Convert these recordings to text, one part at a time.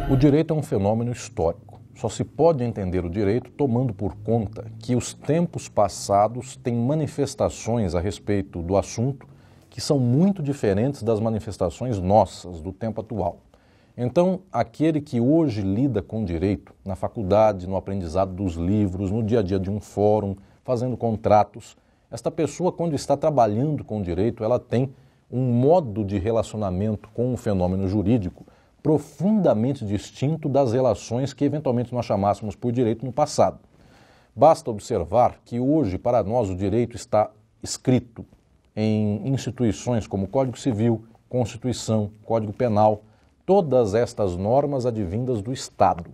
O direito é um fenômeno histórico. Só se pode entender o direito tomando por conta que os tempos passados têm manifestações a respeito do assunto que são muito diferentes das manifestações nossas do tempo atual. Então, aquele que hoje lida com direito, na faculdade, no aprendizado dos livros, no dia a dia de um fórum, fazendo contratos, esta pessoa, quando está trabalhando com direito, ela tem um modo de relacionamento com o fenômeno jurídico profundamente distinto das relações que eventualmente nós chamássemos por direito no passado. Basta observar que hoje, para nós, o direito está escrito em instituições como Código Civil, Constituição, Código Penal, todas estas normas advindas do Estado.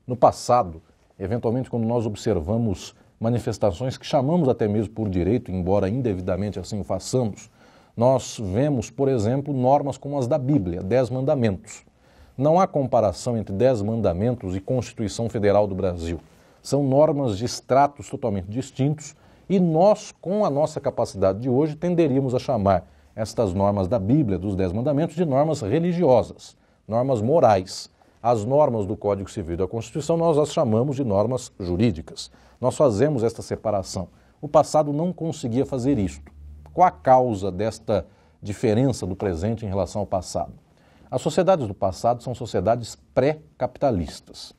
No passado, eventualmente quando nós observamos manifestações que chamamos até mesmo por direito, embora indevidamente assim o façamos, nós vemos, por exemplo, normas como as da Bíblia, 10 mandamentos. Não há comparação entre 10 mandamentos e Constituição Federal do Brasil. São normas de estratos totalmente distintos e nós, com a nossa capacidade de hoje, tenderíamos a chamar estas normas da Bíblia, dos 10 mandamentos, de normas religiosas, normas morais. As normas do Código Civil e da Constituição nós as chamamos de normas jurídicas. Nós fazemos esta separação. O passado não conseguia fazer isto. Qual a causa desta diferença do presente em relação ao passado? As sociedades do passado são sociedades pré-capitalistas.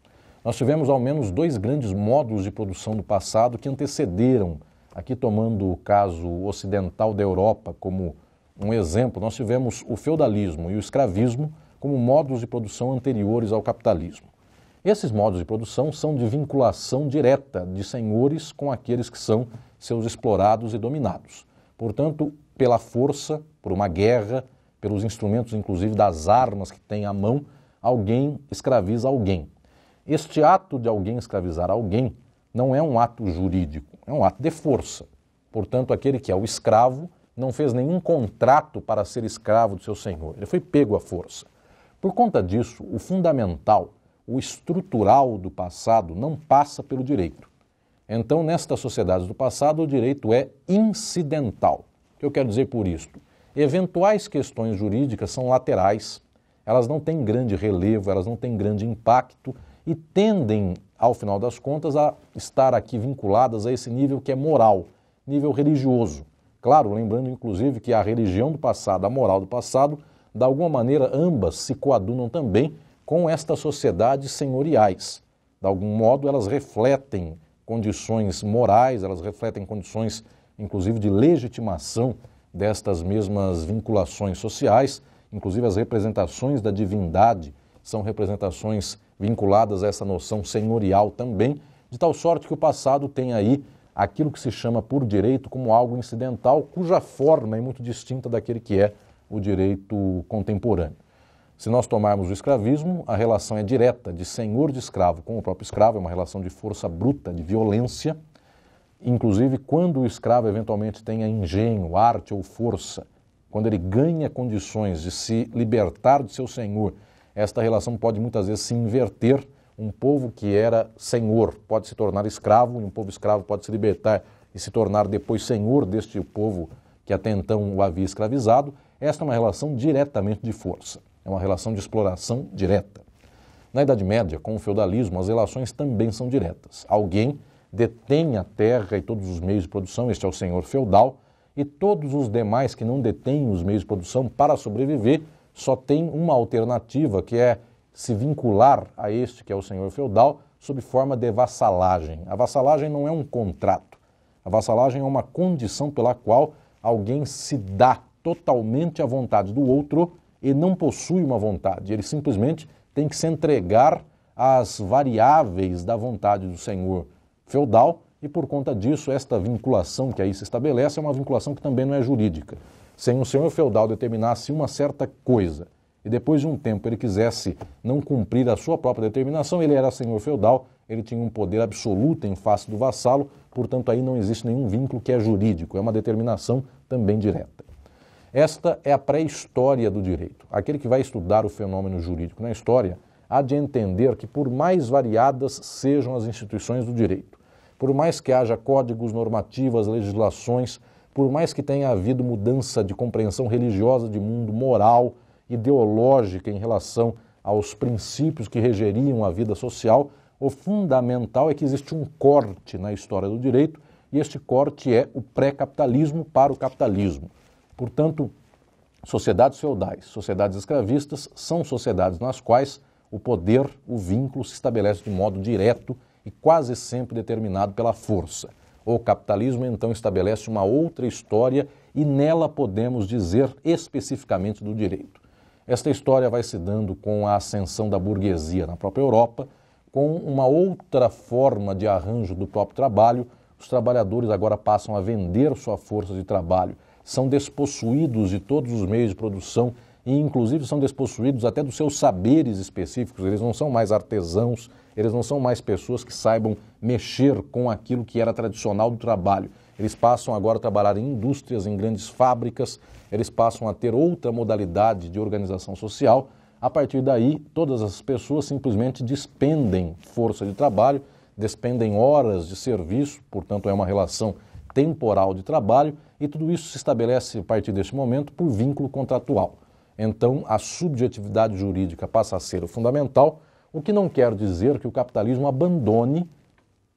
Nós tivemos ao menos 2 grandes modos de produção do passado que antecederam, aqui tomando o caso ocidental da Europa como um exemplo, nós tivemos o feudalismo e o escravismo como modos de produção anteriores ao capitalismo. Esses modos de produção são de vinculação direta de senhores com aqueles que são seus explorados e dominados. Portanto, pela força, por uma guerra, pelos instrumentos, inclusive, das armas que tem à mão, alguém escraviza alguém. Este ato de alguém escravizar alguém não é um ato jurídico, é um ato de força. Portanto, aquele que é o escravo não fez nenhum contrato para ser escravo do seu senhor, ele foi pego à força. Por conta disso, o fundamental, o estrutural do passado não passa pelo direito. Então, nestas sociedades do passado, o direito é incidental. O que eu quero dizer por isto? Eventuais questões jurídicas são laterais, elas não têm grande relevo, elas não têm grande impacto e tendem, ao final das contas, a estar aqui vinculadas a esse nível que é moral, nível religioso. Claro, lembrando inclusive que a religião do passado, a moral do passado, de alguma maneira ambas se coadunam também com estas sociedades senhoriais. De algum modo elas refletem condições morais, elas refletem condições inclusive de legitimação destas mesmas vinculações sociais, inclusive as representações da divindade são representações vinculadas a essa noção senhorial também, de tal sorte que o passado tem aí aquilo que se chama por direito como algo incidental, cuja forma é muito distinta daquele que é o direito contemporâneo. Se nós tomarmos o escravismo, a relação é direta de senhor de escravo com o próprio escravo, é uma relação de força bruta, de violência. Inclusive, quando o escravo eventualmente tenha engenho, arte ou força, quando ele ganha condições de se libertar de seu senhor, esta relação pode muitas vezes se inverter. Um povo que era senhor pode se tornar escravo, e um povo escravo pode se libertar e se tornar depois senhor deste povo que até então o havia escravizado. Esta é uma relação diretamente de força, é uma relação de exploração direta. Na Idade Média, com o feudalismo, as relações também são diretas. Alguém detém a terra e todos os meios de produção, este é o senhor feudal, e todos os demais que não detêm os meios de produção para sobreviver só têm uma alternativa, que é se vincular a este que é o senhor feudal sob forma de vassalagem. A vassalagem não é um contrato, a vassalagem é uma condição pela qual alguém se dá totalmente à vontade do outro e não possui uma vontade, ele simplesmente tem que se entregar às variáveis da vontade do senhor feudal e, por conta disso, esta vinculação que aí se estabelece é uma vinculação que também não é jurídica. Se um senhor feudal determinasse uma certa coisa e depois de um tempo ele quisesse não cumprir a sua própria determinação, ele era senhor feudal, ele tinha um poder absoluto em face do vassalo, portanto aí não existe nenhum vínculo que é jurídico, é uma determinação também direta. Esta é a pré-história do direito. Aquele que vai estudar o fenômeno jurídico na história há de entender que, por mais variadas sejam as instituições do direito, por mais que haja códigos, normativas, legislações, por mais que tenha havido mudança de compreensão religiosa de mundo, moral, ideológica em relação aos princípios que regeriam a vida social, o fundamental é que existe um corte na história do direito, e este corte é o pré-capitalismo para o capitalismo. Portanto, sociedades feudais, sociedades escravistas são sociedades nas quais o poder, o vínculo se estabelece de modo direto e quase sempre determinado pela força. O capitalismo, então, estabelece uma outra história e nela podemos dizer especificamente do direito. Esta história vai se dando com a ascensão da burguesia na própria Europa, com uma outra forma de arranjo do próprio trabalho. Os trabalhadores agora passam a vender sua força de trabalho, são despossuídos de todos os meios de produção e inclusive são despossuídos até dos seus saberes específicos. Eles não são mais artesãos, eles não são mais pessoas que saibam mexer com aquilo que era tradicional do trabalho. Eles passam agora a trabalhar em indústrias, em grandes fábricas, eles passam a ter outra modalidade de organização social. A partir daí, todas as pessoas simplesmente despendem força de trabalho, despendem horas de serviço, portanto é uma relação temporal de trabalho, e tudo isso se estabelece a partir deste momento por vínculo contratual. Então, a subjetividade jurídica passa a ser o fundamental, o que não quer dizer que o capitalismo abandone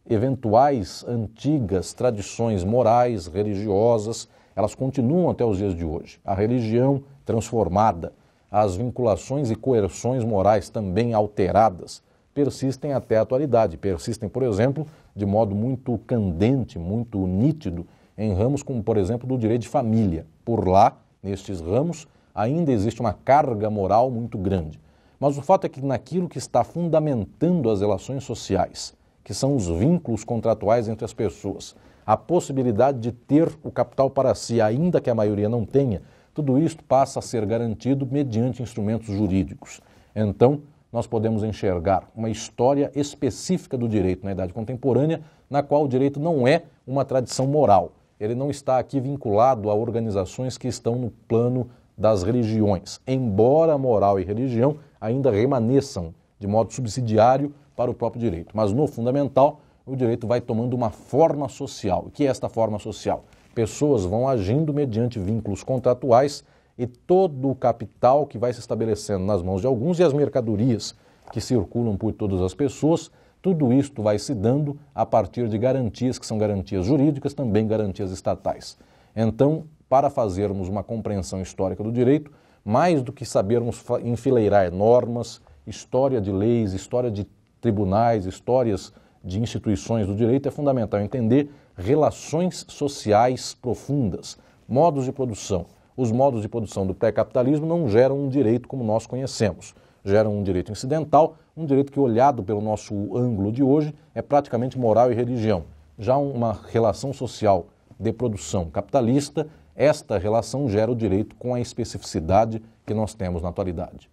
eventuais antigas tradições morais, religiosas, elas continuam até os dias de hoje. A religião transformada, as vinculações e coerções morais também alteradas, persistem até a atualidade. Persistem, por exemplo, de modo muito candente, muito nítido, em ramos como, por exemplo, do direito de família. Por lá, nestes ramos, ainda existe uma carga moral muito grande. Mas o fato é que naquilo que está fundamentando as relações sociais, que são os vínculos contratuais entre as pessoas, a possibilidade de ter o capital para si, ainda que a maioria não tenha, tudo isso passa a ser garantido mediante instrumentos jurídicos. Então, nós podemos enxergar uma história específica do direito na Idade Contemporânea, na qual o direito não é uma tradição moral. Ele não está aqui vinculado a organizações que estão no plano das religiões, embora moral e religião ainda remanesçam de modo subsidiário para o próprio direito. Mas no fundamental, o direito vai tomando uma forma social. O que é esta forma social? Pessoas vão agindo mediante vínculos contratuais e todo o capital que vai se estabelecendo nas mãos de alguns e as mercadorias que circulam por todas as pessoas, tudo isto vai se dando a partir de garantias que são garantias jurídicas, também garantias estatais. Então, para fazermos uma compreensão histórica do direito, mais do que sabermos enfileirar normas, história de leis, história de tribunais, histórias de instituições do direito, é fundamental entender relações sociais profundas, modos de produção. Os modos de produção do pré-capitalismo não geram um direito como nós conhecemos. Geram um direito incidental, um direito que, olhado pelo nosso ângulo de hoje, é praticamente moral e religião. Já uma relação social de produção capitalista, esta relação gera o direito com a especificidade que nós temos na atualidade.